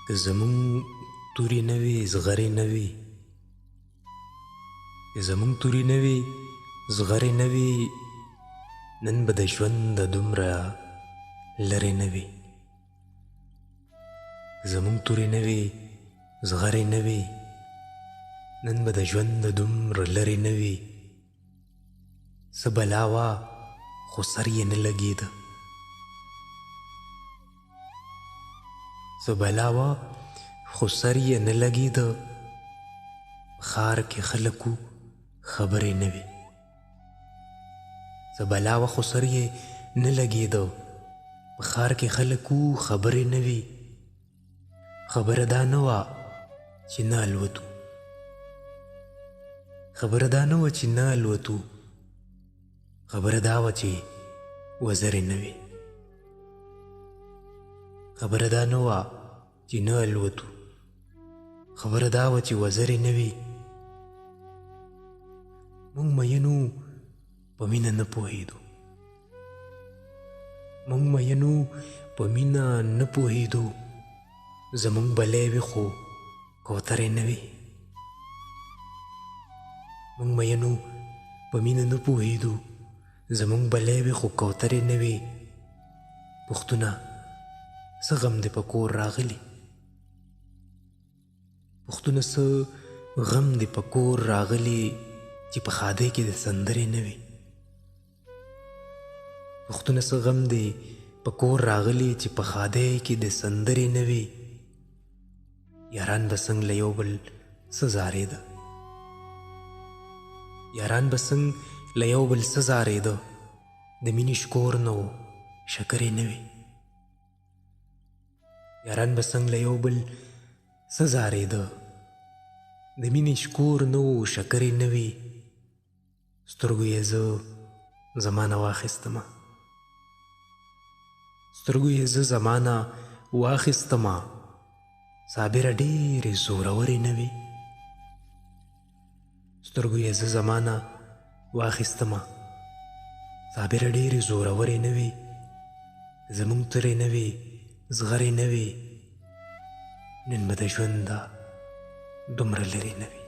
که زمون توري نه وي زغرې نه وي، که زمون توري نه وي زغرې نه وي، نن به د ژوند دومره لرې نه وي. که زمون توري نه وي زغرې نه وي، نن به د ژوند دومره لرې نه وي. څه بلا وه خو سر یې نه لګېده، څه بلا وه خو سر یې نه لګېده. په ښار کې خلکو خبرې نه وي، څه بلا وه خو سر یې نه لګېده. په ښار کې خلکو خبرې نه وي. خبره دا نه وه چې نه الوتو، خبره دا نه وه چې نه الوتو، خبره دا وه چې وزرې نه وي. خبره دا نه وه چې نه الوتو، خبره دا وه چې وزرې نه وي. مونږ مینو په مینه نه پوهېدو، مونږ مینو په مینه نه پوهېدو. زمونږ بلی وي خو کوترې نه وي. مونږ مینو په مینه نه پوهېدو، زمونږ بلی وي خو کوترې نه وي. پښتونه څه غم دې په کور راغلی، پښتونه څه غم دې په کور راغلی، چې په ښادۍ کې د سندرې نه وي. پښتونه څه غم دې په کور راغلی، چې په ښادۍ کې د سندرې نه وي. یاران به څنګ له یو بل څه زارېده، یاران به څنګ له یو بل څه زارېده. د مینې شکور نه و شکرې نه وي. یاران به څنګ له یو بل څه زارېده، د مینې شکور نه و شکرې نه وي. سترګو یې زه زمانه واخیستمه، سترګو یې زه زمانه واخیستمه. صابره ډېرې زورورې نه وي. سترګو یې زه زمانه واخیستمه، صابره ډېرې زورورې نه وي. زمونږ ترې نه وي زغرې نه وي، نن به د ژونده دومره لرې نه وي.